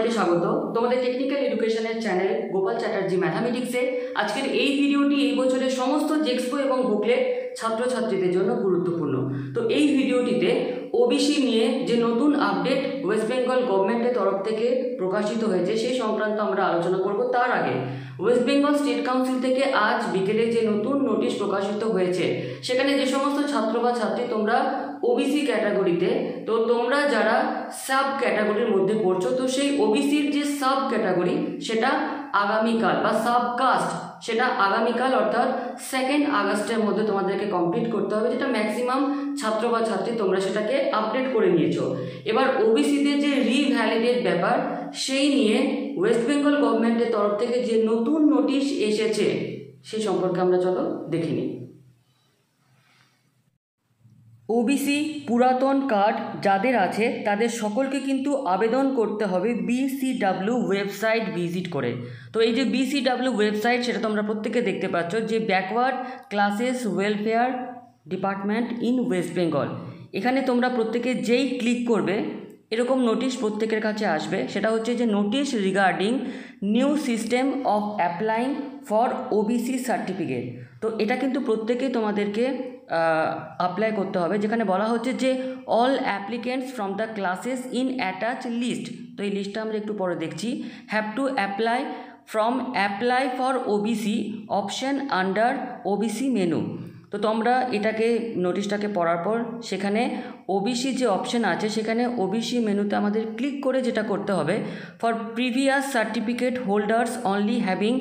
সবাইকে স্বাগত তোমাদের টেকনিক্যাল এডুকেশনের চ্যানেল গোপাল চ্যাটার্জি ম্যাথামেটিক্সে। আজকের এই ভিডিওটি এই বছরের সমস্ত জেক্সপো এবং বুকলেট ছাত্রছাত্রীদের জন্য গুরুত্বপূর্ণ। তো এই ভিডিওটিতে ওবিসি নিয়ে যে নতুন আপডেট ওয়েস্ট বেঙ্গল গভর্নমেন্টের তরফ থেকে প্রকাশিত হয়েছে সেই সংক্রান্ত আমরা আলোচনা করব। তার আগে ওয়েস্ট বেঙ্গল স্টেট কাউন্সিল থেকে আজ বিকেলে যে নতুন নোটিশ প্রকাশিত হয়েছে সেখানে যে সমস্ত ছাত্র বা ছাত্রী তোমরা ওবিসি ক্যাটাগরিতে, তো তোমরা যারা সাব ক্যাটাগরির মধ্যে পড়ছো, তো সেই ওবিসির যে সাব ক্যাটাগরি সেটা আগামীকাল বা সাবকাস্ট সেটা আগামীকাল অর্থাৎ 2 আগস্টের মধ্যে তোমাদেরকে কমপ্লিট করতে হবে, যেটা ম্যাক্সিমাম ছাত্র বা ছাত্রী তোমরা সেটাকে আপডেট করে নিয়েছো। এবার ওবিসিদের যে রিভ্যালিডেট ব্যাপার সেই নিয়ে ওয়েস্ট বেঙ্গল গভর্নমেন্টের তরফ থেকে যে নতুন নোটিশ এসেছে সেই সম্পর্কে আমরা চলো দেখে নিই। ওবিসি পুরাতন কার্ড যাদের আছে তাদের সকলকে কিন্তু আবেদন করতে হবে BCW ওয়েবসাইট ভিজিট করে। তো এই যে BCW ওয়েবসাইট সেটা তোমরা প্রত্যেকে দেখতে পাচ্ছ, যে backward classes welfare department in West Bengal. এখানে তোমরা প্রত্যেকে যেই ক্লিক করবে এরকম নোটিশ প্রত্যেকের কাছে আসবে, সেটা হচ্ছে যে notice regarding new system of applying for OBC certificate. তো এটা কিন্তু প্রত্যেকেই তোমাদেরকে অ্যাপ্লাই করতে হবে, যেখানে বলা হচ্ছে যে all applicants from the classes in attach list. তো এই লিস্টটা আমরা একটু পরে দেখছি। Have to apply from apply for OBC option under OBC menu. তো তোমরা এটাকে নোটিশটাকে পড়ার পর সেখানে ওবিসি যে অপশন আছে সেখানে ওবিসি মেনুতে আমাদের ক্লিক করে যেটা করতে হবে, for previous certificate holders only having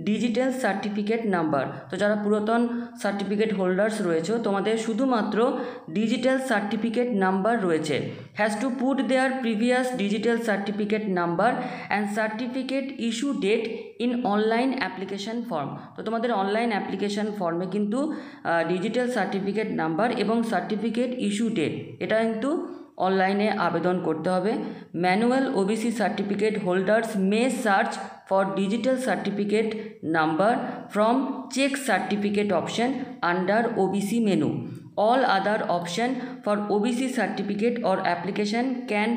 digital certificate number. তো যারা পুরাতন সার্টিফিকেট হোল্ডার্স রয়েছে তোমাদের শুধুমাত্র ডিজিটাল সার্টিফিকেট নাম্বার রয়েছে। Has to put their previous digital certificate number and certificate issue date in online application form. তো তোমাদের অনলাইন অ্যাপ্লিকেশন ফর্মে কিন্তু ডিজিটাল সার্টিফিকেট নাম্বার এবং সার্টিফিকেট ইস্যু ডেট এটা কিন্তু অনলাইনে আবেদন করতে হবে। Manual OBC certificate holders may search for digital certificate number from check certificate option under OBC menu. All other option for OBC certificate or application can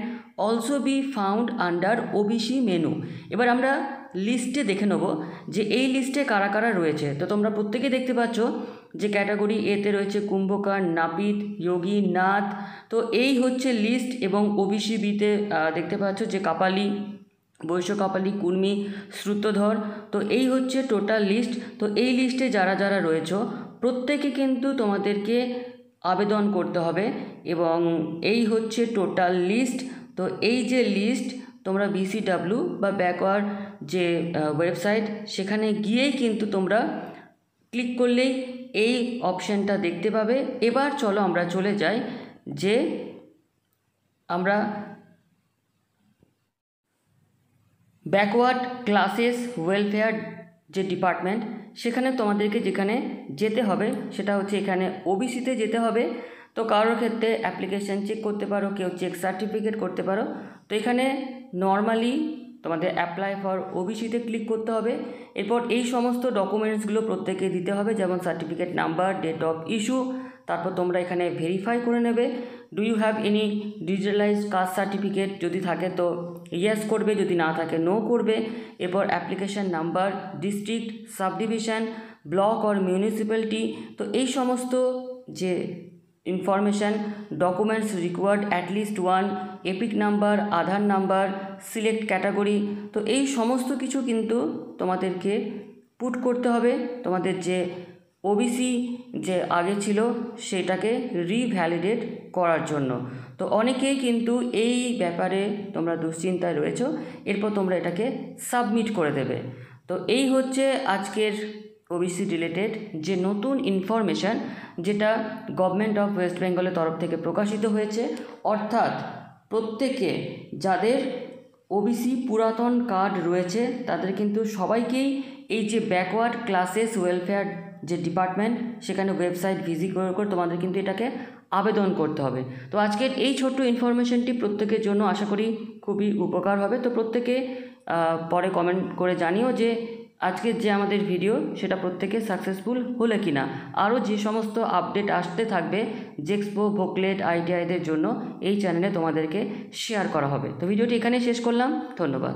also be found under OBC menu. এবার আমরা লিস্টে দেখে নেব যে এই লিস্টে কারা কারা রয়েছে। তো তোমরা প্রত্যেকে দেখতে পাচ্ছ যে ক্যাটাগরি এতে রয়েছে কুম্ভকার, নাপিত, যোগী, নাথ। তো এই হচ্ছে লিস্ট। এবং ওবিসি বিতে দেখতে পাচ্ছ যে কাপালি, বৈশ্য কাপালি, কুর্মী, শ্রুতধর। তো এই হচ্ছে টোটাল লিস্ট। তো এই লিস্টে যারা যারা রয়েছে প্রত্যেকে কিন্তু তোমাদেরকে আবেদন করতে হবে এবং এই হচ্ছে টোটাল লিস্ট। তো এই যে লিস্ট তোমরা BCW বা ব্যাকওয়ার্ড যে ওয়েবসাইট সেখানে গিয়েই কিন্তু তোমরা ক্লিক করলেই এই অপশানটা দেখতে পাবে। এবার চলো আমরা চলে যাই যে আমরা ব্যাকওয়ার্ড ক্লাসেস ওয়েলফেয়ার যে ডিপার্টমেন্ট সেখানে তোমাদেরকে যেখানে যেতে হবে সেটা হচ্ছে এখানে ওবিসিতে যেতে হবে। তো কারোর ক্ষেত্রে অ্যাপ্লিকেশান চেক করতে পারো, কেউ চেক সার্টিফিকেট করতে পারো। তো এখানে নর্মালি তোমাদের অ্যাপ্লাই ফর ওবিসিতে ক্লিক করতে হবে। এরপর এই সমস্ত ডকুমেন্টসগুলো প্রত্যেকে দিতে হবে, যেমন certificate number, date of issue. তারপর তোমরা এখানে ভেরিফাই করে নেবে do you have any digitalised caste certificate. যদি থাকে তো ইয়েস করবে, যদি না থাকে নো করবে। এরপর application number, district, sub division, block or municipality. তো এই সমস্ত যে ইনফরমেশান ডকুমেন্টস রিকোয়ার্ড অ্যাটলিস্ট 1 EPIC number, Aadhaar number, select category. তো এই সমস্ত কিছু কিন্তু তোমাদেরকে পুট করতে হবে তোমাদের যে ওবিসি যে আগে ছিল সেটাকে রিভ্যালিডেট করার জন্য। তো অনেকেই কিন্তু এই ব্যাপারে তোমরা দুশ্চিন্তায় রয়েছো, এরপর তোমরা এটাকে সাবমিট করে দেবে। তো এই হচ্ছে আজকের ওবিসি রিলেটেড যে নতুন ইনফরমেশান যেটা গভর্নমেন্ট অফ ওয়েস্ট বেঙ্গলের তরফ থেকে প্রকাশিত হয়েছে। অর্থাৎ প্রত্যেকে যাদের ওবিসি পুরাতন কার্ড রয়েছে তাদের কিন্তু সবাইকেই এই যে ব্যাকওয়ার্ড ক্লাসেস ওয়েলফেয়ার যে ডিপার্টমেন্ট সেখানে ওয়েবসাইট ভিজিট করে তোমাদের কিন্তু এটাকে আবেদন করতে হবে। তো আজকের এই ছোট্ট ইনফরমেশনটি প্রত্যেকের জন্য আশা করি খুবই উপকার হবে। তো প্রত্যেকে পরে কমেন্ট করে জানিও যে আজকের যে আমাদের ভিডিও সেটা প্রত্যেকে সাকসেসফুল হলে কি না, আরও যে সমস্ত আপডেট আসতে থাকবে জেক্সপো, ভোকলেট, আইটিআইদের জন্য এই চ্যানেলে তোমাদেরকে শেয়ার করা হবে। তো ভিডিওটি এখানে শেষ করলাম, ধন্যবাদ।